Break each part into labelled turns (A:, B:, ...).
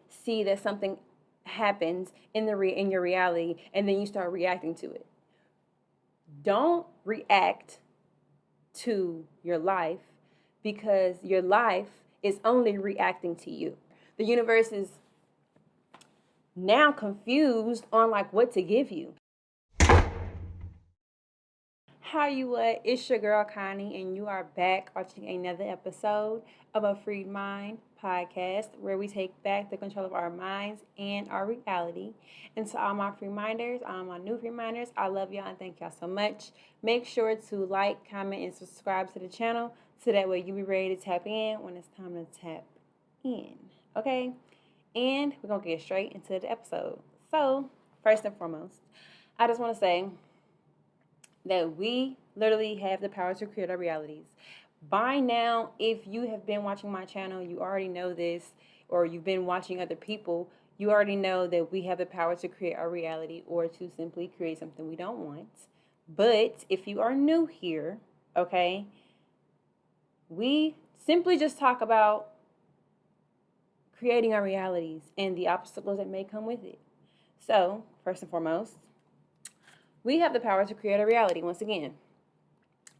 A: see that something happens in your reality, and then you start reacting to it. Don't react to your life, because your life is only reacting to you. The universe is now confused on like what to give you. How you what? It's your girl Connie, and you are back watching another episode of A Free Mind podcast, where we take back the control of our minds and our reality. And to all my free minders, all my new free minders, I love y'all and thank y'all so much. Make sure to like, comment, and subscribe to the channel so that way you'll be ready to tap in when it's time to tap in. Okay? And we're going to get straight into the episode. So, first and foremost, I just want to say that we literally have the power to create our realities. By now, if you have been watching my channel, you already know this, or you've been watching other people, you already know that we have the power to create our reality or to simply create something we don't want. But if you are new here, okay, we simply just talk about creating our realities and the obstacles that may come with it. So, first and foremost, we have the power to create a reality, once again,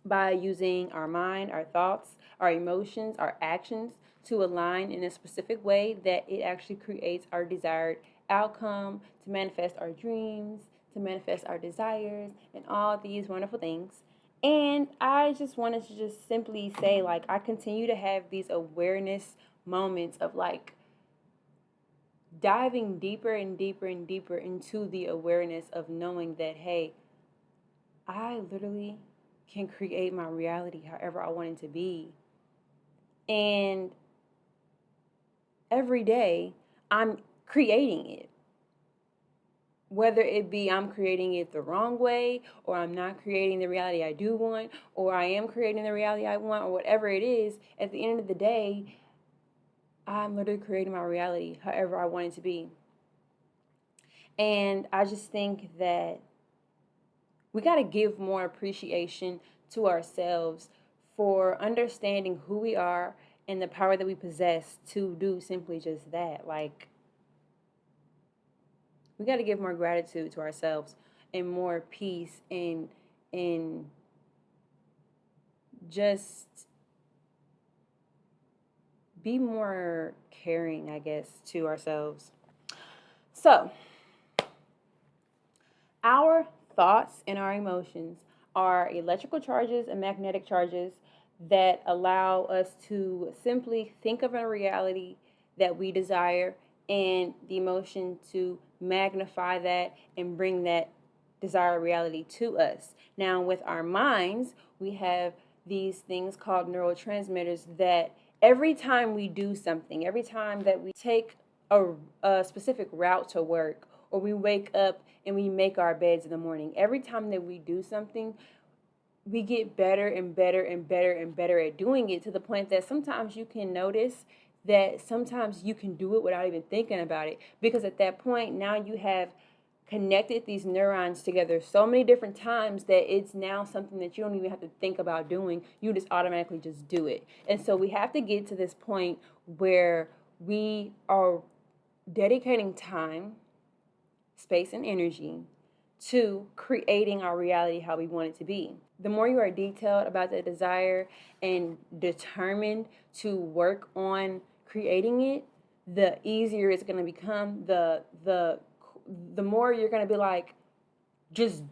A: by using our mind, our thoughts, our emotions, our actions to align in a specific way that it actually creates our desired outcome, to manifest our dreams, to manifest our desires, and all these wonderful things. And I just wanted to just simply say, like, I continue to have these awareness moments of like diving deeper and deeper and deeper into the awareness of knowing that, hey, I literally can create my reality however I want it to be. And every day I'm creating it. Whether it be I'm creating it the wrong way, or I'm not creating the reality I do want, or I am creating the reality I want, or whatever it is, at the end of the day, I'm literally creating my reality however I want it to be. And I just think that we got to give more appreciation to ourselves for understanding who we are and the power that we possess to do simply just that. Like, we got to give more gratitude to ourselves and more peace and just be more caring, I guess, to ourselves. So, our thoughts and our emotions are electrical charges and magnetic charges that allow us to simply think of a reality that we desire, and the emotion to magnify that and bring that desired reality to us. Now, with our minds, we have these things called neurotransmitters that every time we do something, every time that we take a specific route to work, or we wake up and we make our beds in the morning, every time that we do something, we get better and better and better and better at doing it, to the point that sometimes you can notice that sometimes you can do it without even thinking about it, because at that point now you have connected these neurons together so many different times that it's now something that you don't even have to think about doing. You just automatically just do it. And so we have to get to this point where we are dedicating time, space, and energy to creating our reality how we want it to be. The more you are detailed about the desire and determined to work on creating it, the easier it's going to become. The more you're going to be like just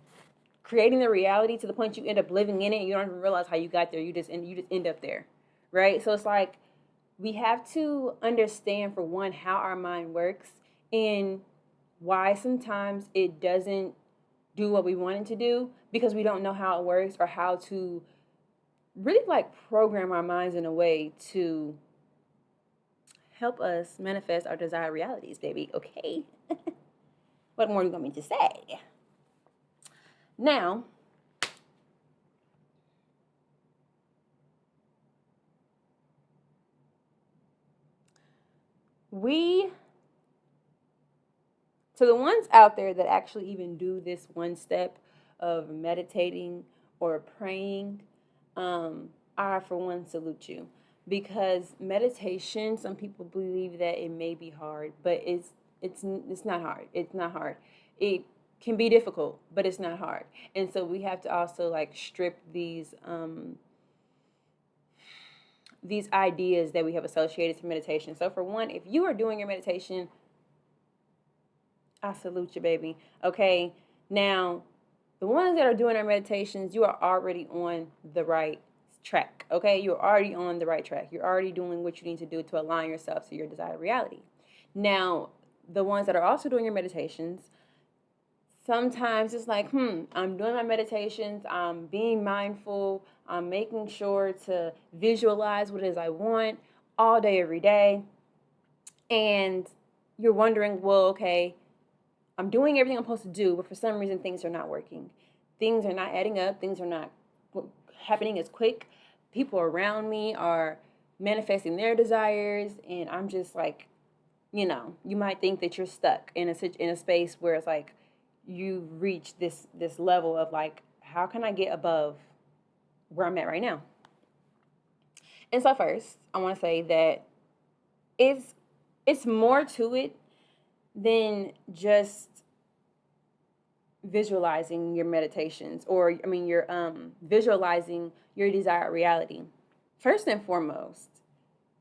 A: creating the reality to the point you end up living in it, and you don't even realize how you got there. You just end up there, right? So it's like we have to understand, for one, how our mind works and why sometimes it doesn't do what we want it to do, because we don't know how it works or how to really like program our minds in a way to help us manifest our desired realities, baby. Okay. What more do you want me to say? Now, to the ones out there that actually even do this one step of meditating or praying, I, for one, salute you, because meditation, some people believe that it may be hard, but it's not hard. It's not hard. It can be difficult, but it's not hard. And so we have to also like strip these ideas that we have associated to meditation. So for one, if you are doing your meditation, I salute you, baby. Okay. Now, the ones that are doing their meditations, you are already on the right track. Okay. You're already on the right track. You're already doing what you need to do to align yourself to your desired reality. Now, the ones that are also doing your meditations, sometimes it's like, I'm doing my meditations, I'm being mindful, I'm making sure to visualize what it is I want all day, every day. And you're wondering, well, okay, I'm doing everything I'm supposed to do, but for some reason things are not working. Things are not adding up. Things are not happening as quick. People around me are manifesting their desires, and I'm just like, you might think that you're stuck in a space where it's like you've reached this level of like, how can I get above where I'm at right now? And so first, I want to say that it's more to it than just visualizing your meditations, or you're visualizing your desired reality. First and foremost,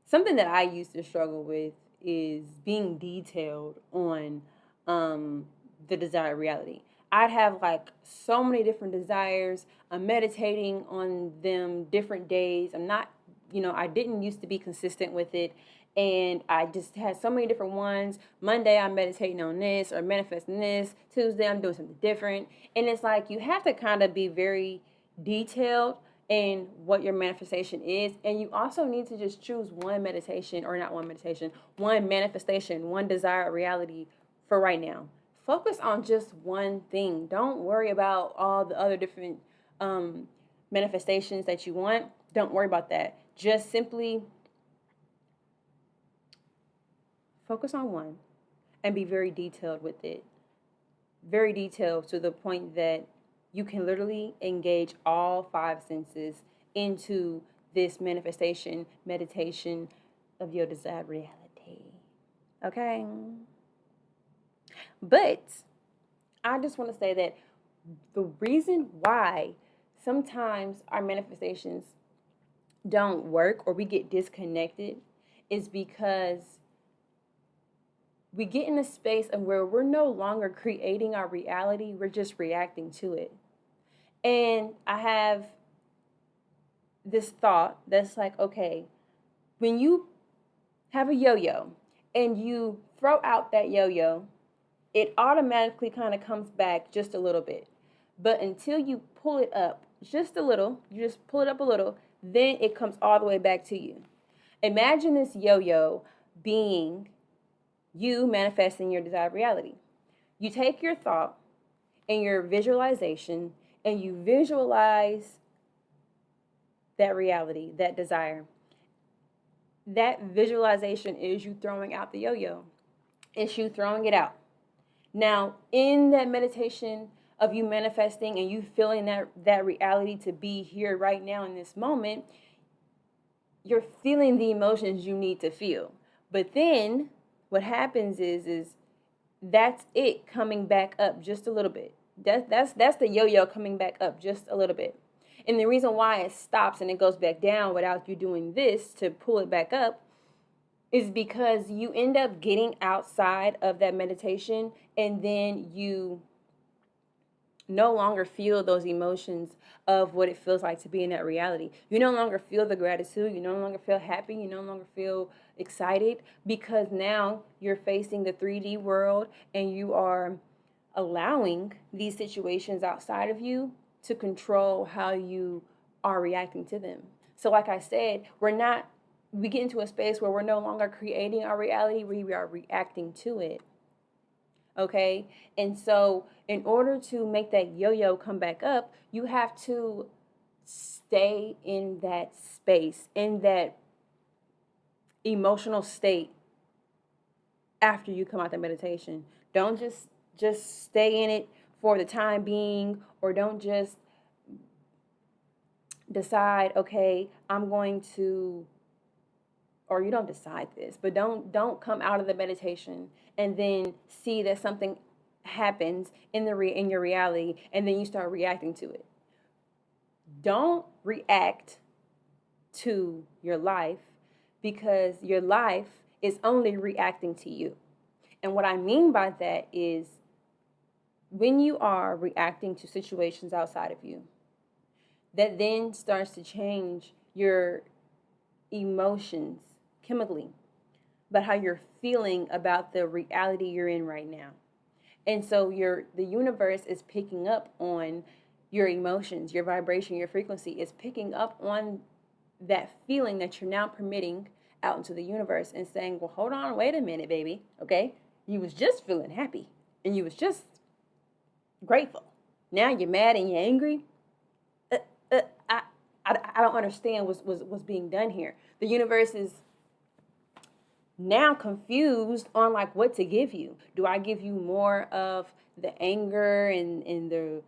A: something that I used to struggle with is being detailed on the desired reality. I'd have like so many different desires. I'm meditating on them different days. I didn't used to be consistent with it. And I just had so many different ones. Monday, I'm meditating on this or manifesting this. Tuesday, I'm doing something different. And it's like you have to kind of be very detailed in what your manifestation is. And you also need to just choose one meditation, or not one meditation, one manifestation, one desired reality for right now. Focus on just one thing. Don't worry about all the other different manifestations that you want. Don't worry about that. Just simply focus on one and be very detailed with it. Very detailed to the point that you can literally engage all 5 senses into this manifestation, meditation of your desired reality. Okay? But I just want to say that the reason why sometimes our manifestations don't work or we get disconnected is because we get in a space of where we're no longer creating our reality, we're just reacting to it. And I have this thought that's like, okay, when you have a yo-yo and you throw out that yo-yo, it automatically kind of comes back just a little bit. But until you pull it up just a little, you just pull it up a little, then it comes all the way back to you. Imagine this yo-yo being you manifesting your desired reality. You take your thought and your visualization and you visualize that reality, that desire. That visualization is you throwing out the yo-yo. It's you throwing it out. Now, in that meditation of you manifesting and you feeling that reality to be here right now in this moment, you're feeling the emotions you need to feel. But then what happens is that's it coming back up just a little bit. That's the yo-yo coming back up just a little bit. And the reason why it stops and it goes back down without you doing this to pull it back up is because you end up getting outside of that meditation, and then you no longer feel those emotions of what it feels like to be in that reality. You no longer feel the gratitude. You no longer feel happy. You no longer feel excited, because now you're facing the 3D world and you are allowing these situations outside of you to control how you are reacting to them. So like I said, we get into a space where we're no longer creating our reality, we are reacting to it. Okay? And so in order to make that yo-yo come back up, you have to stay in that space, in that emotional state after you come out the meditation. Don't just stay in it for the time being, or don't just decide, okay, I'm going to or you don't decide this, but don't come out of the meditation and then see that something happens in your reality and then you start reacting to it. Don't react to your life, because your life is only reacting to you. And what I mean by that is, when you are reacting to situations outside of you, that then starts to change your emotions chemically, but how you're feeling about the reality you're in right now. And so the universe is picking up on your emotions, your vibration, your frequency is picking up on that feeling that you're now permitting out into the universe, and saying, well, hold on, wait a minute, baby. Okay, you was just feeling happy and you was just grateful. Now you're mad and you're angry. I don't understand what's being done here. The universe is now confused on like what to give you. Do I give you more of the anger and the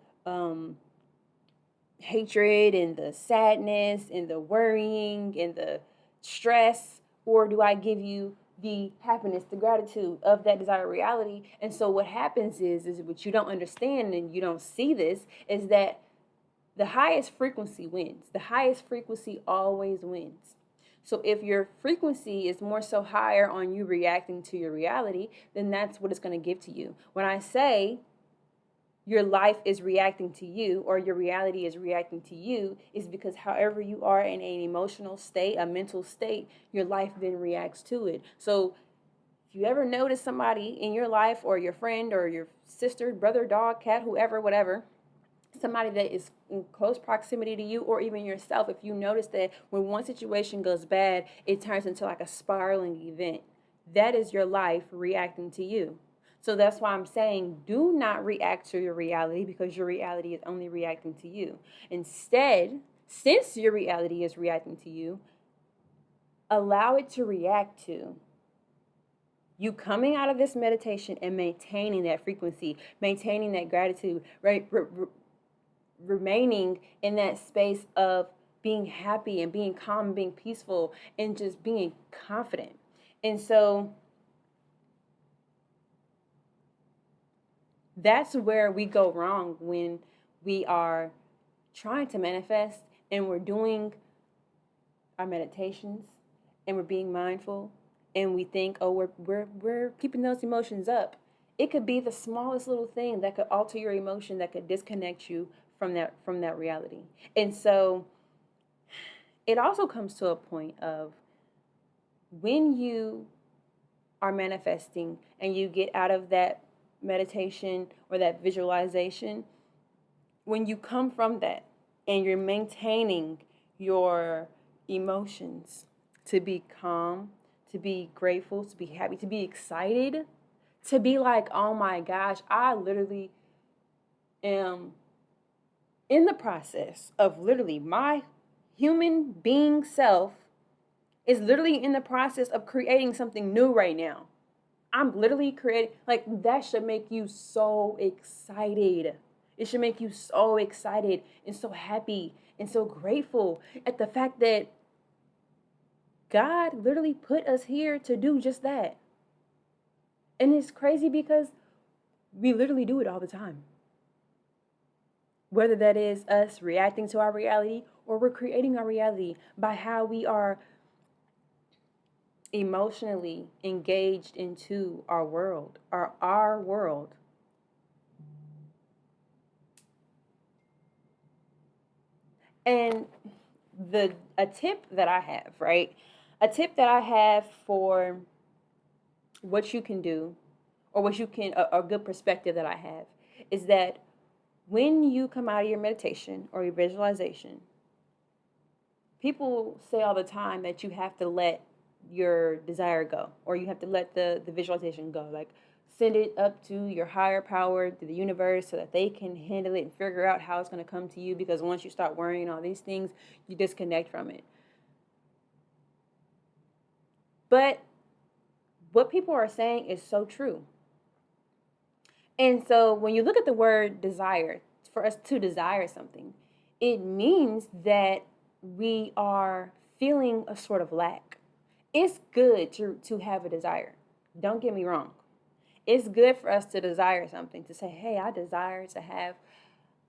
A: hatred and the sadness and the worrying and the stress, or do I give you the happiness, the gratitude of that desired reality? And so what happens is what you don't understand and you don't see this is that the highest frequency wins. The highest frequency always wins. So if your frequency is more so higher on you reacting to your reality, then that's what it's going to give to you. When I say your life is reacting to you, or your reality is reacting to you, is because however you are in an emotional state, a mental state, your life then reacts to it. So if you ever notice somebody in your life, or your friend or your sister, brother, dog, cat, whoever, whatever, somebody that is in close proximity to you, or even yourself, if you notice that when one situation goes bad, it turns into like a spiraling event, that is your life reacting to you. So that's why I'm saying, do not react to your reality, because your reality is only reacting to you. Instead, since your reality is reacting to you, allow it to react to you coming out of this meditation and maintaining that frequency, maintaining that gratitude, right? Remaining in that space of being happy and being calm and being peaceful and just being confident. And so that's where we go wrong when we are trying to manifest and we're doing our meditations and we're being mindful and we think, oh, we're keeping those emotions up. It could be the smallest little thing that could alter your emotion, that could disconnect you from that reality. And so it also comes to a point of, when you are manifesting and you get out of that meditation or that visualization, when you come from that and you're maintaining your emotions to be calm, to be grateful, to be happy, to be excited, to be like, oh my gosh, I literally am in the process of, literally, my human being self is literally in the process of creating something new right now. I'm literally creating, like, that should make you so excited. It should make you so excited and so happy and so grateful at the fact that God literally put us here to do just that. And it's crazy because we literally do it all the time. Whether that is us reacting to our reality, or we're creating our reality by how we are emotionally engaged into our world, our world. And a tip that I have, right? A tip that I have for what you can do, or what you can, a good perspective that I have, is that when you come out of your meditation or your visualization, people say all the time that you have to let your desire go, or you have to let the visualization go, like send it up to your higher power, to the universe, so that they can handle it and figure out how it's going to come to you, because once you start worrying all these things, you disconnect from it. But what people are saying is so true. And so when you look at the word desire, for us to desire something, it means that we are feeling a sort of lack. It's good to have a desire. Don't get me wrong. It's good for us to desire something, to say, hey, I desire to have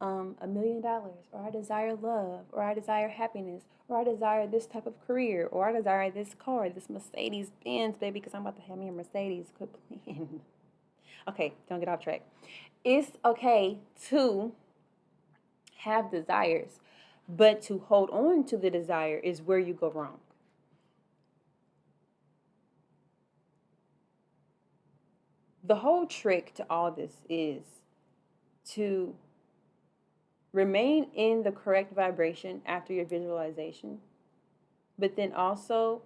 A: $1 million, or I desire love, or I desire happiness, or I desire this type of career, or I desire this car, this Mercedes Benz, baby, because I'm about to have me a Mercedes. Quit playing. Okay, don't get off track. It's okay to have desires, but to hold on to the desire is where you go wrong. The whole trick to all this is to remain in the correct vibration after your visualization, but then also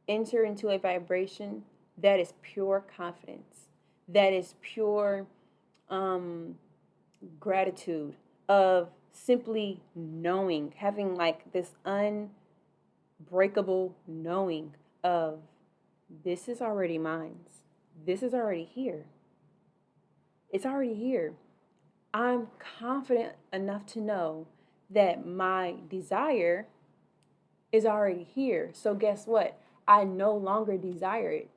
A: enter into a vibration that is pure confidence, that is pure gratitude, of simply knowing, having like this unbreakable knowing of this is already mine. This is already here. It's already here. I'm confident enough to know that my desire is already here. So guess what? I no longer desire it.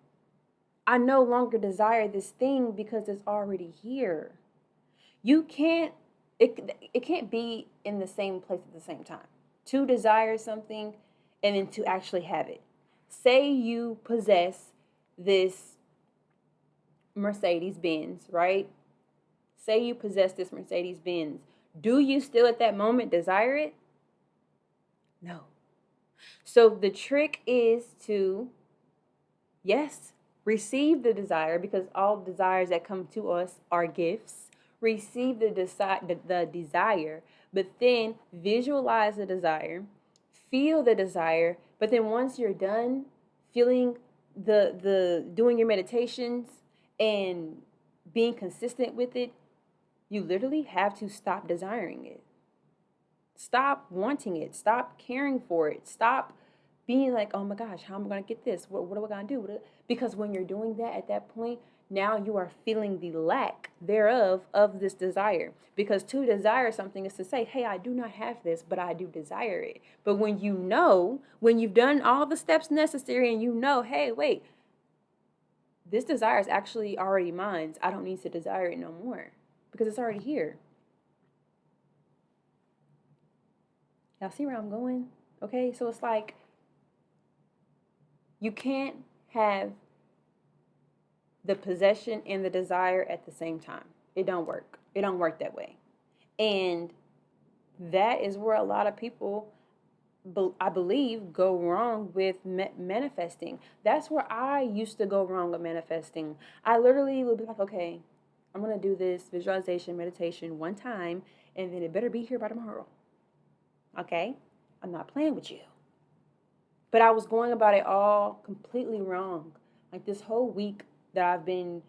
A: I no longer desire this thing because it's already here. You can't, it can't be in the same place at the same time. To desire something and then to actually have it. Say you possess this Mercedes Benz, right? Say you possess this Mercedes Benz. Do you still at that moment desire it? No. So the trick is to, yes, receive the desire, because all desires that come to us are gifts. Receive the desire, but then visualize the desire, feel the desire, but then once you're done feeling the doing your meditations and being consistent with it, you literally have to stop desiring it. Stop wanting it. Stop caring for it. Stop being like, oh my gosh, how am I going to get this? What am I going to do? Because when you're doing that at that point, now you are feeling the lack thereof of this desire. Because to desire something is to say, hey, I do not have this, but I do desire it. But when you know, when you've done all the steps necessary and you know, hey, wait, this desire is actually already mine. I don't need to desire it no more because it's already here. Y'all see where I'm going? Okay, so it's like you can't have the possession and the desire at the same time. It don't work. It don't work that way. And that is where a lot of people, I believe, go wrong with manifesting. That's where I used to go wrong with manifesting. I literally would be like, okay, I'm going to do this visualization, meditation one time, and then it better be here by tomorrow. Okay? I'm not playing with you. But I was going about it all completely wrong. Like this whole week that I've been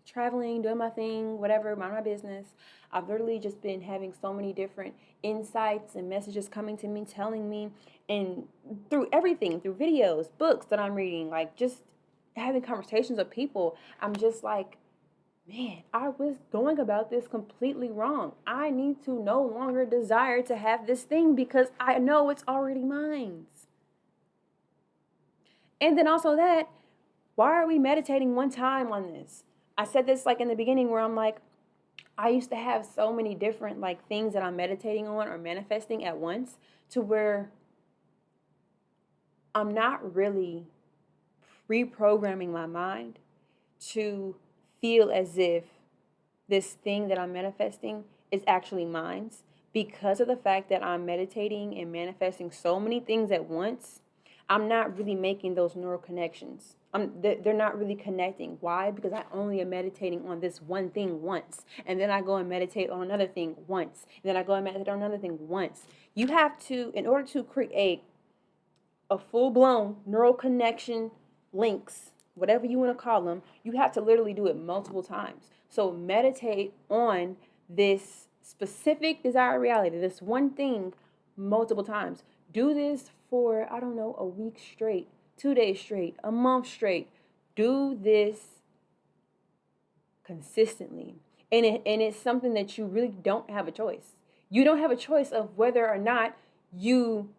A: traveling, doing my thing, whatever, mind my business, I've literally just been having so many different insights and messages coming to me, telling me, and through everything, through videos, books that I'm reading, like just having conversations with people, I'm just like, man, I was going about this completely wrong. I need to no longer desire to have this thing because I know it's already mine. And then also that, why are we meditating one time on this? I said this like in the beginning where I'm like, I used to have so many different like things that I'm meditating on or manifesting at once to where I'm not really reprogramming my mind to feel as if this thing that I'm manifesting is actually mine, because of the fact that I'm meditating and manifesting so many things at once. I'm not really making those neural connections. They're not really connecting. Why? Because I only am meditating on this one thing once. And then I go and meditate on another thing once. And then I go and meditate on another thing once. You have to, in order to create a full-blown neural connection links, whatever you want to call them, you have to literally do it multiple times. So meditate on this specific desired reality, this one thing, multiple times. Do this for, I don't know, a week straight, 2 days straight, a month straight. Do this consistently. And it's something that you really don't have a choice. You don't have a choice of whether or not you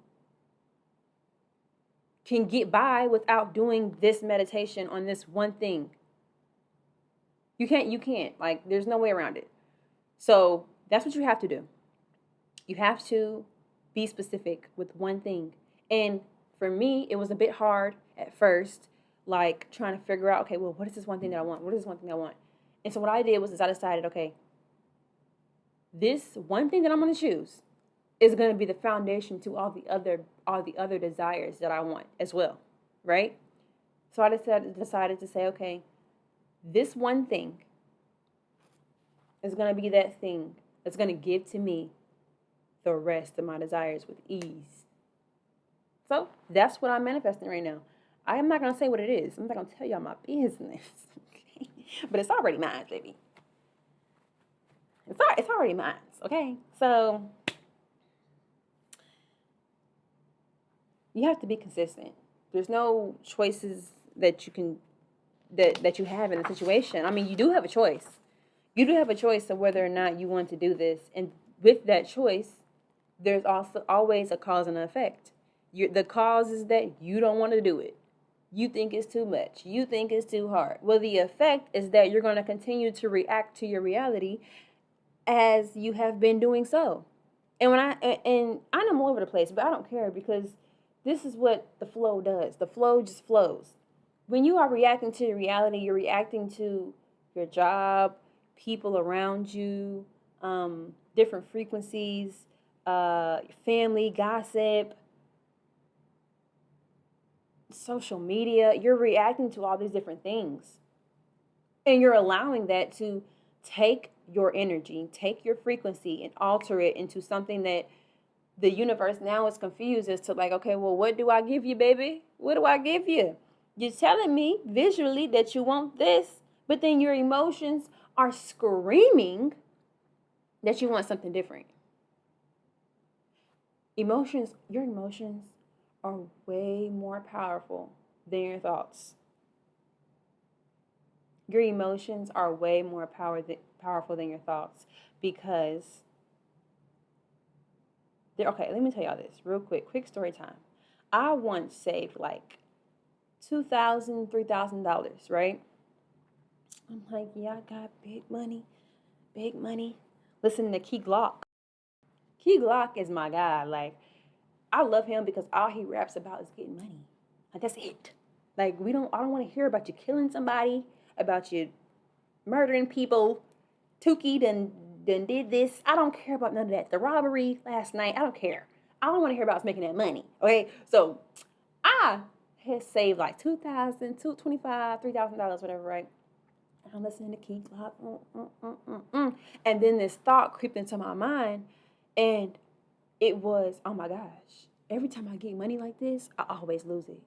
A: can get by without doing this meditation on this one thing. You can't. Like, there's no way around it. So that's what you have to do. You have to be specific with one thing. And for me, it was a bit hard at first, like trying to figure out, okay, well, what is this one thing that I want? What is this one thing I want? And so what I did was I decided, okay, this one thing that I'm going to choose is going to be the foundation to all the other desires that I want as well, right? So I decided to say, okay, this one thing is going to be that thing that's going to give to me the rest of my desires with ease. So that's what I'm manifesting right now. I am not going to say what it is. I'm not going to tell y'all my business. Okay? But it's already mine, baby. It's already mine, okay? So you have to be consistent. There's no choices that you can that you have in a situation. I mean, you do have a choice. You do have a choice of whether or not you want to do this. And with that choice, there's also always a cause and an effect. The cause is that you don't want to do it. You think it's too much. You think it's too hard. Well, the effect is that you're going to continue to react to your reality as you have been doing so. And I know I'm all over the place, but I don't care, because this is what the flow does. The flow just flows. When you are reacting to reality, you're reacting to your job, people around you, different frequencies, family, gossip, social media. You're reacting to all these different things. And you're allowing that to take your energy, take your frequency, and alter it into something that the universe now is confused as to, like, okay, well, what do I give you, baby? What do I give you? You're telling me visually that you want this, but then your emotions are screaming that you want something different. Your emotions are way more powerful than your thoughts. Your emotions are way more powerful than your thoughts, because okay, let me tell y'all this real quick story time. I once saved like $2,000, $3,000, right? I'm like, yeah, I got big money. Listen to Key Glock. Key Glock is my guy. Like, I love him because all he raps about is getting money. Like, that's it. Like, I don't want to hear about you killing somebody, about you murdering people. Tukey done did this. I don't care about none of that. The robbery last night, I don't care. I don't want to hear about us making that money. Okay, so I had saved like $2,000, $2,25, $3,000, whatever, right? I'm listening to Key Glock, and then this thought creeped into my mind, and it was, oh my gosh, every time I get money like this, I always lose it.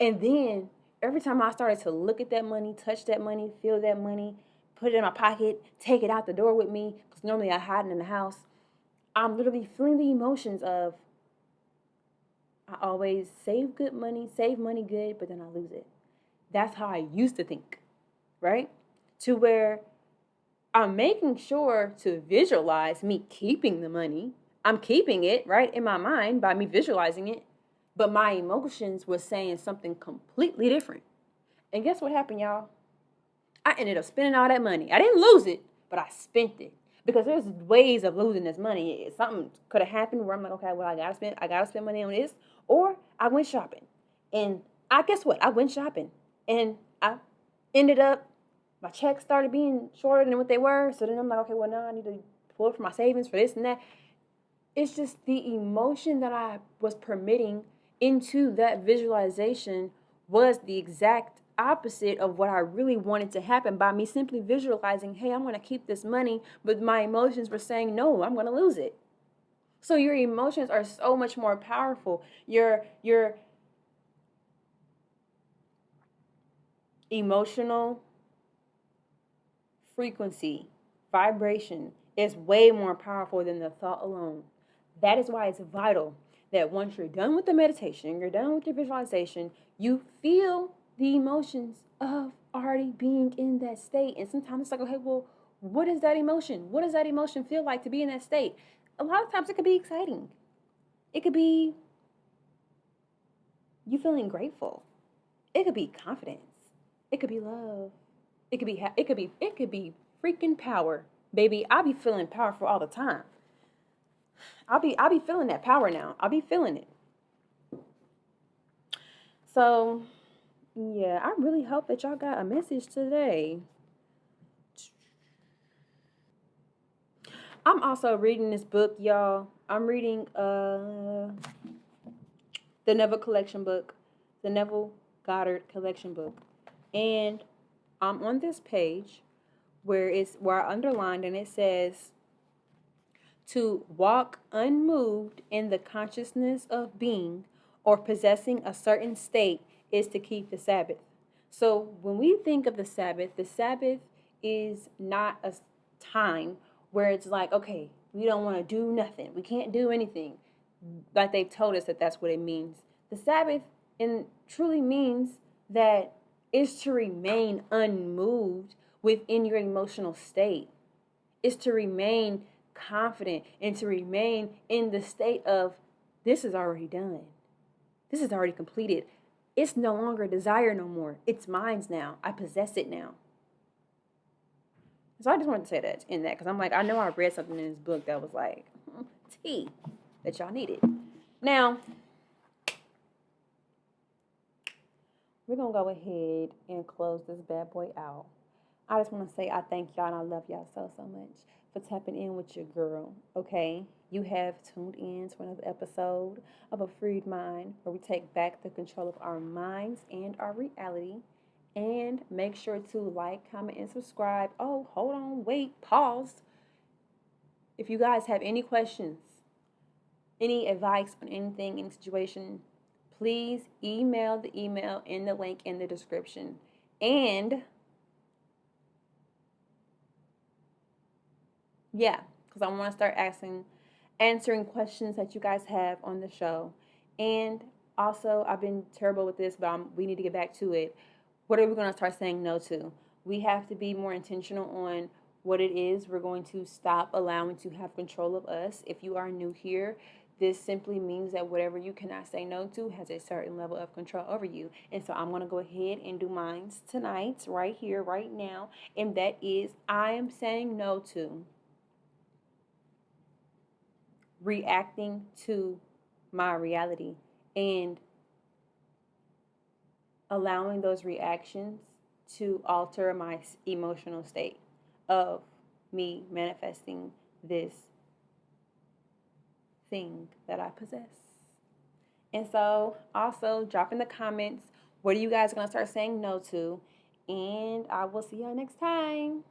A: And then every time I started to look at that money, touch that money, feel that money, put it in my pocket, take it out the door with me, because normally I hide it in the house, I'm literally feeling the emotions of, I always save money good, but then I lose it. That's how I used to think, right? To where I'm making sure to visualize me keeping the money. I'm keeping it, right, in my mind by me visualizing it, but my emotions were saying something completely different. And guess what happened, y'all? I ended up spending all that money. I didn't lose it, but I spent it. Because there's ways of losing this money. Something could have happened where I'm like, okay, well, I gotta spend money on this. Or I went shopping. And guess what? I went shopping. And I ended up, my checks started being shorter than what they were. So then I'm like, okay, well, now I need to pull from my savings for this and that. It's just the emotion that I was permitting into that visualization was the exact opposite of what I really wanted to happen by me simply visualizing, hey, I'm going to keep this money, but my emotions were saying, no, I'm going to lose it. So your emotions are so much more powerful. Your emotional frequency, vibration is way more powerful than the thought alone. That is why it's vital that once you're done with the meditation, you're done with your visualization, you feel the emotions of already being in that state. And sometimes it's like, okay, well, what is that emotion? What does that emotion feel like to be in that state? A lot of times it could be exciting. It could be you feeling grateful. It could be confidence. It could be love. It could be freaking power. Baby, I'll be feeling powerful all the time. I'll be feeling that power now. I'll be feeling it. So, yeah, I really hope that y'all got a message today. I'm also reading this book, y'all. I'm reading the Neville collection book, the Neville Goddard collection book. And I'm on this page where I underlined and it says to walk unmoved in the consciousness of being or possessing a certain state is to keep the Sabbath. So when we think of the Sabbath is not a time where it's like, okay, we don't want to do nothing. We can't do anything. Like they've told us that that's what it means. The Sabbath truly means that it's to remain unmoved within your emotional state. It's to remain confident and to remain in the state of this is already done. This is already completed. It's no longer a desire no more. It's mine now. I possess it now. So I just wanted to say that in that because I'm like, I know I read something in this book that was like, tea that y'all needed. Now, we're going to go ahead and close this bad boy out. I just want to say I thank y'all and I love y'all so much for tapping in with your girl, okay? You have tuned in to another episode of A Freed Mind where we take back the control of our minds and our reality. And make sure to like, comment, and subscribe. Oh, hold on, wait, pause. If you guys have any questions, any advice on anything, any situation, please email the email in the link in the description. And yeah, because I want to start answering questions that you guys have on the show. And also, I've been terrible with this, but we need to get back to it. What are we going to start saying no to? We have to be more intentional on what it is we're going to stop allowing to have control of us. If you are new here, this simply means that whatever you cannot say no to has a certain level of control over you. And so I'm going to go ahead and do mine tonight, right here, right now. And that is, I am saying no to reacting to my reality and allowing those reactions to alter my emotional state of me manifesting this thing that I possess. And so also drop in the comments, what are you guys going to start saying no to? And I will see y'all next time.